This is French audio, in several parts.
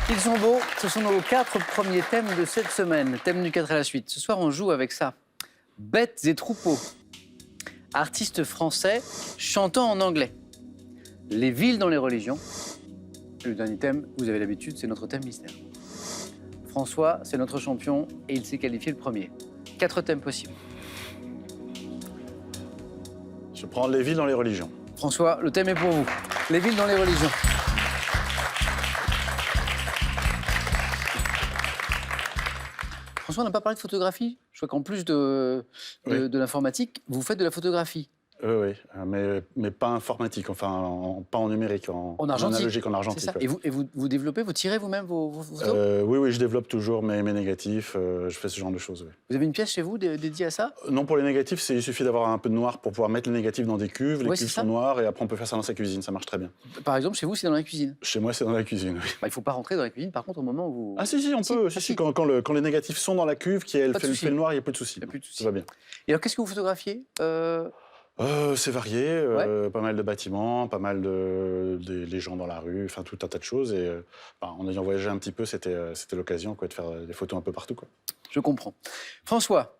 Ils sont beaux, ce sont nos 4 premiers thèmes de cette semaine. Thème du 4 à la suite. Ce soir, on joue avec ça. Bêtes et troupeaux. Artistes français chantant en anglais. Les villes dans les religions. Le dernier thème, vous avez l'habitude, c'est notre thème mystère. François, c'est notre champion et il s'est qualifié le premier. 4 thèmes possibles. Je prends les villes dans les religions. François, le thème est pour vous. Les villes dans les religions. François, on n'a pas parlé de photographie. Je vois qu'en plus de l'informatique, vous faites de la photographie. Oui, mais pas informatique, enfin, pas en numérique, en analogique, en argentique. Ça. Ouais. Et vous développez, vous tirez vous-même vos photos Oui, je développe toujours mes négatifs, je fais ce genre de choses. Oui. Vous avez une pièce chez vous dédiée à ça? Non, pour les négatifs, il suffit d'avoir un peu de noir pour pouvoir mettre les négatifs dans des cuves. Les cuves sont noires et après on peut faire ça dans sa cuisine, ça marche très bien. Par exemple, chez vous, c'est dans la cuisine? Chez moi, c'est dans la cuisine, oui. Il ne faut pas rentrer dans la cuisine, par contre, au moment où vous... Ah si, on peut. Si. Quand les négatifs sont dans la cuve, qui elle fait le noir, il n'y a plus de souci. Ça va bien. Et alors, qu'est-ce que vous photographiez C'est varié, pas mal de bâtiments, pas mal les gens dans la rue, enfin tout un tas de choses. Et en ayant voyagé un petit peu, c'était l'occasion de faire des photos un peu partout. Quoi. Je comprends. François,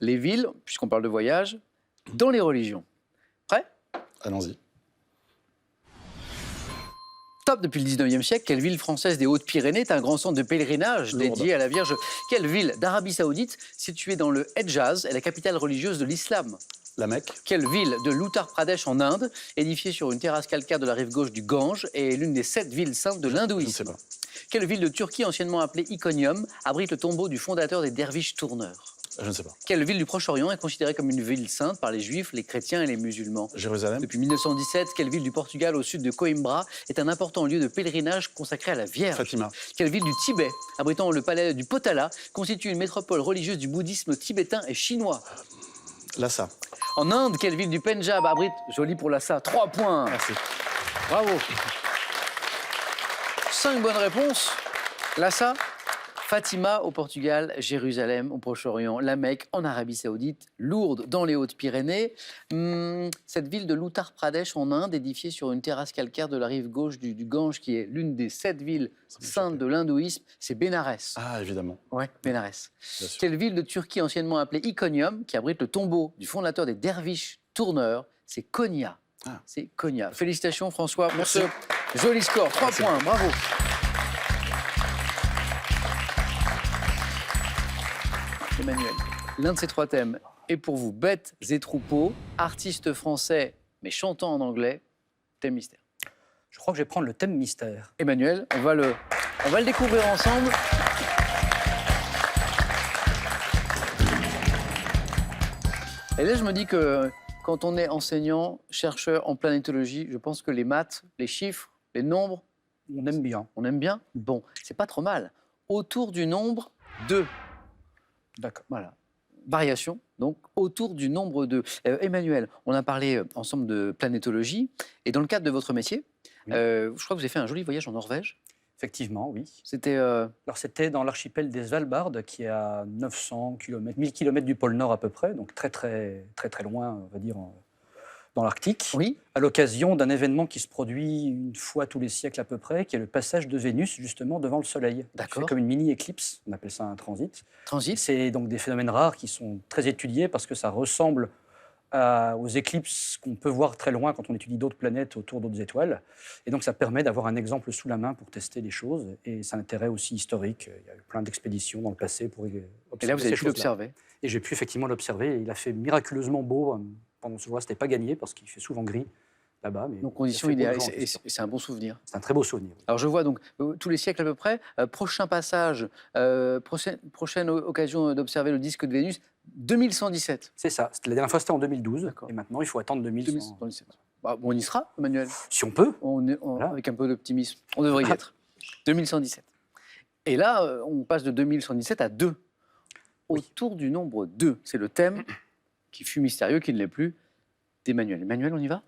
les villes, puisqu'on parle de voyage, dans les religions. Prêt? Allons-y. Top, depuis le 19e siècle, quelle ville française des Hautes-Pyrénées est un grand centre de pèlerinage dédié à la Vierge? Quelle ville d'Arabie Saoudite, située dans le Hedjaz, est la capitale religieuse de l'islam? La Mecque. Quelle ville de l'Uttar Pradesh en Inde, édifiée sur une terrasse calcaire de la rive gauche du Gange, est l'une des 7 villes saintes de l'hindouisme? Je ne sais pas. Quelle ville de Turquie, anciennement appelée Iconium, abrite le tombeau du fondateur des derviches tourneurs? Je ne sais pas. Quelle ville du Proche-Orient est considérée comme une ville sainte par les juifs, les chrétiens et les musulmans? Jérusalem. Depuis 1917, quelle ville du Portugal, au sud de Coimbra, est un important lieu de pèlerinage consacré à la Vierge? Fatima. Quelle ville du Tibet, abritant le palais du Potala, constitue une métropole religieuse du bouddhisme tibétain et chinois? Lhasa. En Inde, quelle ville du Pendjab abrite... Joli pour Lhasa, 3 points. Merci. Bravo. 5 bonnes réponses. Lhasa, Fatima au Portugal, Jérusalem au Proche-Orient, la Mecque en Arabie Saoudite, Lourdes dans les Hautes-Pyrénées. Cette ville de l'Uttar Pradesh en Inde, édifiée sur une terrasse calcaire de la rive gauche du Gange, qui est l'une des 7 villes saintes de l'hindouisme, c'est Bénarès. Ah, évidemment. Ouais, Bénarès. Quelle ville de Turquie anciennement appelée Iconium, qui abrite le tombeau du fondateur des derviches tourneurs, c'est Konya. Ah. C'est Konya. Félicitations François pour Merci. ce joli score. 3 points, bravo. Emmanuel, l'un de ces 3 thèmes est pour vous bêtes et troupeaux, artistes français mais chantant en anglais, thème mystère. Je crois que je vais prendre le thème mystère. Emmanuel, on va le découvrir ensemble. Et là, je me dis que quand on est enseignant, chercheur en planétologie, je pense que les maths, les chiffres, les nombres, On aime bien. on aime bien. Bon, c'est pas trop mal. Autour du nombre 2. D'accord. Voilà. Variation, donc autour du nombre 2. Emmanuel, on a parlé ensemble de planétologie. Et dans le cadre de votre métier, Oui. je crois que vous avez fait un joli voyage en Norvège. Effectivement, oui. C'était... Alors, c'était dans l'archipel des Svalbard, qui est à 900 km, 1000 km du pôle Nord à peu près, donc très loin, on va dire, dans l'Arctique. Oui. À l'occasion d'un événement qui se produit une fois tous les siècles à peu près, qui est le passage de Vénus, justement, devant le Soleil. D'accord. C'est comme une mini-éclipse, on appelle ça un transit. Transit. C'est donc des phénomènes rares qui sont très étudiés parce que ça ressemble aux éclipses qu'on peut voir très loin quand on étudie d'autres planètes autour d'autres étoiles. Et donc ça permet d'avoir un exemple sous la main pour tester les choses. Et c'est un intérêt aussi historique. Il y a eu plein d'expéditions dans le passé pour observer Et là, vous avez ces pu choses-là. l'observer. Et j'ai pu effectivement l'observer. Et il a fait miraculeusement beau. Pendant ce jour-là, ce n'était pas gagné parce qu'il fait souvent gris là-bas. Mais Donc, conditions il a fait beau idéales. le jour en Et question. c'est un bon souvenir. C'est un très beau souvenir. Alors, je vois donc tous les siècles à peu près. Prochain passage, prochaine occasion d'observer le disque de Vénus, 2117. C'est ça. La dernière fois, c'était en 2012. D'accord. Et maintenant, il faut attendre 2100. 2017. Bah, bon, on y sera, Emmanuel. Si on peut. Voilà. Avec un peu d'optimisme. On devrait y être. 2117. Et là, on passe de 2117 à 2. Autour du nombre 2. C'est le thème qui fut mystérieux, qui ne l'est plus, d'Emmanuel. Emmanuel, on y va?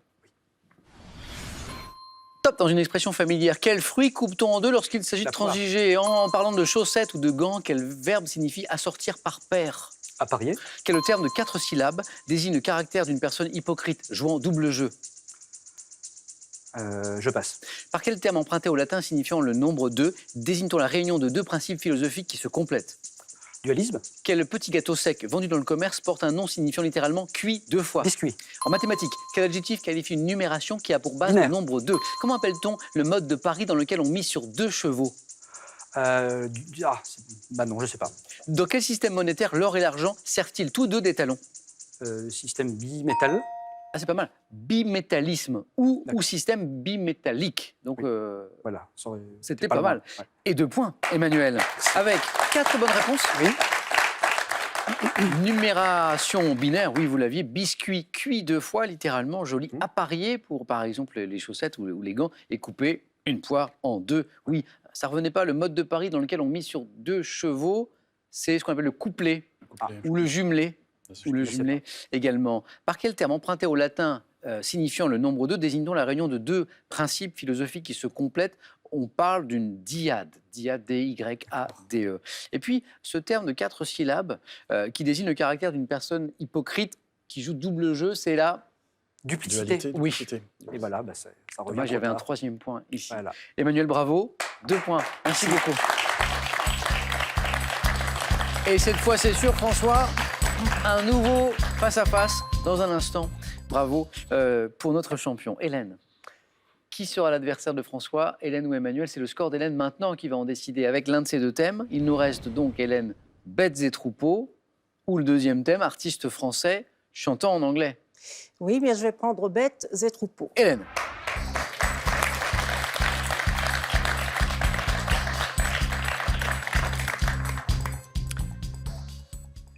Top, dans une expression familière. Quel fruit coupe-t-on en deux lorsqu'il s'agit de La poire. transiger? En parlant de chaussettes ou de gants, quel verbe signifie assortir par paire? À parier. Quel terme de 4 syllabes désigne le caractère d'une personne hypocrite jouant double jeu? Je passe. Par quel terme emprunté au latin signifiant le nombre 2 désigne-t-on la réunion de deux principes philosophiques qui se complètent? Dualisme. Quel petit gâteau sec vendu dans le commerce porte un nom signifiant littéralement cuit 2 fois? Biscuit. En mathématiques, quel adjectif qualifie une numération qui a pour base Binaire. le nombre 2? Comment appelle-t-on le mode de pari dans lequel on mise sur 2 chevaux? Non, je sais pas. Dans quel système monétaire l'or et l'argent servent-ils tous deux d'étalons? Système bimétal. Ah, c'est pas mal. Bimétallisme ou D'accord. système bimétallique. Donc, Oui. Voilà. c'était pas mal. Ouais. Et 2 points, Emmanuel. Avec 4 bonnes réponses. Oui. Numération binaire, oui, vous l'aviez. Biscuit cuit 2 fois, littéralement, joli. Mhm. Apparié pour, par exemple, les chaussettes ou les gants et couper une poire en 2. Oui, ça revenait pas. Le mode de pari dans lequel on mise sur 2 chevaux, c'est ce qu'on appelle le couplet ou le jumelé. Ou le je sais jumelé également. Par quel terme emprunté au latin signifiant le nombre 2 désigne-t-on la réunion de deux principes philosophiques qui se complètent? On parle d'une dyade, dyade, D-Y-A-D-E. Et puis, ce terme de 4 syllabes qui désigne le caractère d'une personne hypocrite qui joue double jeu, c'est la... Duplicité. Dualité, Oui. duplicité. Et voilà, ça revient. Dommage, il y avait un trop tard. 3e point ici. Voilà. Emmanuel, bravo. 2 points. Merci beaucoup. Et cette fois, c'est sûr, François, un nouveau face-à-face dans un instant. Bravo pour notre champion. Hélène, qui sera l'adversaire de François, Hélène ou Emmanuel? C'est le score d'Hélène maintenant qui va en décider avec l'un de ces 2 thèmes. Il nous reste donc, Hélène, bêtes et troupeaux, ou le 2e thème, artiste français chantant en anglais. Oui, bien, je vais prendre bêtes et troupeaux. Hélène.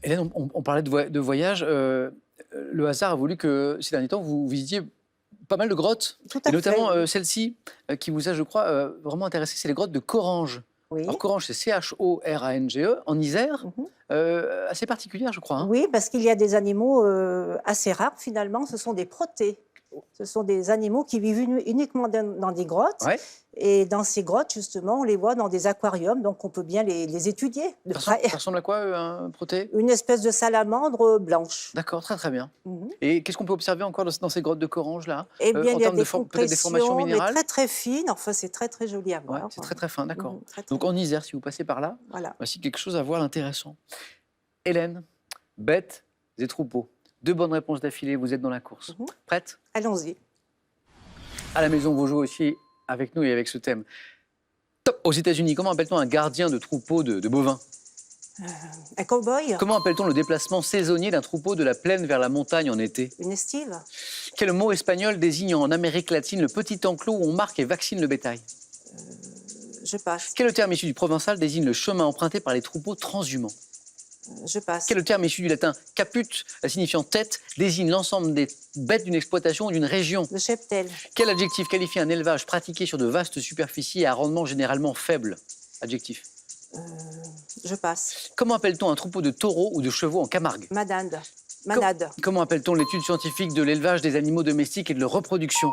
Hélène, on parlait de voyage. Le hasard a voulu que ces derniers temps, vous visitiez pas mal de grottes, Tout et à notamment fait. celle-ci qui vous a, je crois, vraiment intéressé, c'est les grottes de Corange. Oui. Alors Corange, c'est C-H-O-R-A-N-G-E, en Isère, Mhm. assez particulière, je crois. Hein. Oui, parce qu'il y a des animaux assez rares finalement. Ce sont des protés. Ce sont des animaux qui vivent uniquement dans des grottes. Ouais. Et dans ces grottes, justement, on les voit dans des aquariums, donc on peut bien les étudier de Ça près. ressemble à quoi, un proté? Une espèce de salamandre blanche. D'accord, très très bien. Mhm. Et qu'est-ce qu'on peut observer encore dans ces grottes de Corange, là? Eh bien, En il y a termes de des peut-être des formations compressions, mais minérales? très très fines. Enfin, c'est très très joli à Ouais, voir. c'est très très fin, d'accord. Mhm, très, très Donc en Isère, si vous passez par là, Voilà. voici quelque chose à voir d'intéressant. Hélène, bêtes et troupeaux. 2 bonnes réponses d'affilée, vous êtes dans la course. Mhm. Prête? Allons-y. À la maison, vous jouez aussi avec nous et avec ce thème. Top. Aux États-Unis, comment appelle-t-on un gardien de troupeau de bovins? Un cow-boy, Comment appelle-t-on le déplacement saisonnier d'un troupeau de la plaine vers la montagne en été? une estive, Quel mot espagnol désigne en Amérique latine le petit enclos où on marque et vaccine le bétail? je passe. Quel terme issu du provençal désigne le chemin emprunté par les troupeaux transhumants? Je passe. Quel terme issu du latin caput, signifiant tête, désigne l'ensemble des bêtes d'une exploitation ou d'une région? Le cheptel, Quel adjectif qualifie un élevage pratiqué sur de vastes superficies et à rendement généralement faible? Adjectif. je passe. Comment appelle-t-on un troupeau de taureaux ou de chevaux en Camargue? Manade, manade, Comment appelle-t-on l'étude scientifique de l'élevage des animaux domestiques et de leur reproduction?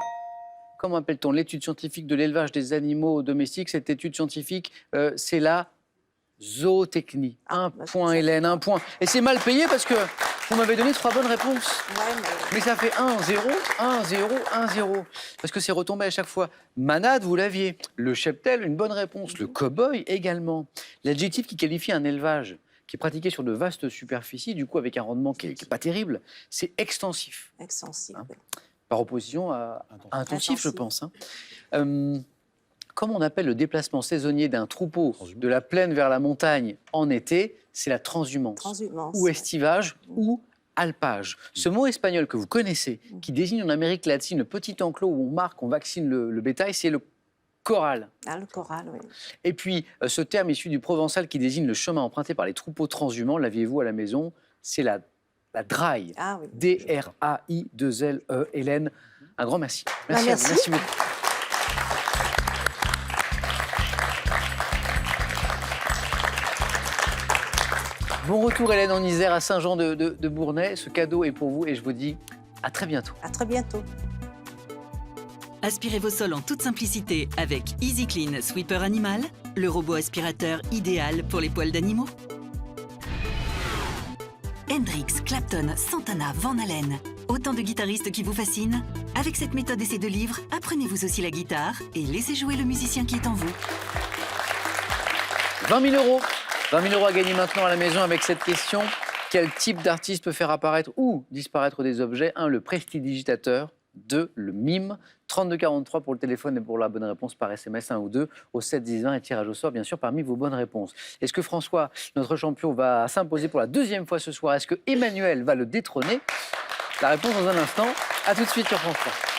Comment appelle-t-on l'étude scientifique de l'élevage des animaux domestiques? Cette étude scientifique, c'est la zootechnie. Un bah, point, ça- Hélène, un point. Et c'est mal payé parce que vous m'avez donné 3 bonnes réponses. Ouais, Mais ça fait 1-0, 1-0, 1-0. Parce que c'est retombé à chaque fois. Manade, vous l'aviez. Le cheptel, une bonne réponse. Le cow-boy également. L'adjectif qui qualifie un élevage qui est pratiqué sur de vastes superficies, du coup avec un rendement qui n'est pas terrible, c'est extensif. extensif. Hein. Par opposition à intensif, je Intensif. pense. Hein. Comment on appelle le déplacement saisonnier d'un troupeau Transhumance. de la plaine vers la montagne en été? C'est la transhumance. Transhumance. Ou estivage, ou alpage. Ce mot espagnol que vous connaissez, qui désigne en Amérique latine le petit enclos où on marque, on vaccine le bétail, c'est le corral. Ah, le choral, oui. Et puis, ce terme issu du provençal qui désigne le chemin emprunté par les troupeaux transhumants, l'aviez-vous à la maison, c'est la draille. Ah oui. D-R-A-I-2-L-E. Hélène, un grand merci. Merci, Bah, à vous. merci. Merci beaucoup. Bon retour Hélène en Isère à Saint-Jean de Bournay. Ce cadeau est pour vous et je vous dis à très bientôt. À très bientôt. Aspirez vos sols en toute simplicité avec Easy Clean Sweeper Animal, le robot aspirateur idéal pour les poils d'animaux. Hendrix, Clapton, Santana, Van Halen, Autant de guitaristes qui vous fascinent? Avec cette méthode et ces 2 livres, apprenez-vous aussi la guitare et laissez jouer le musicien qui est en vous. 20 000 euros. 20 000 euros à gagner maintenant à la maison avec cette question. Quel type d'artiste peut faire apparaître ou disparaître des objets? 1. Le prestidigitateur. 2. Le mime. 3243 pour le téléphone et pour la bonne réponse par SMS 1 ou 2 au 7 10 20 et tirage au sort bien sûr parmi vos bonnes réponses. Est-ce que François, notre champion, va s'imposer pour la 2e fois ce soir? Est-ce que Emmanuel va le détrôner? La réponse dans un instant. À tout de suite sur France 3.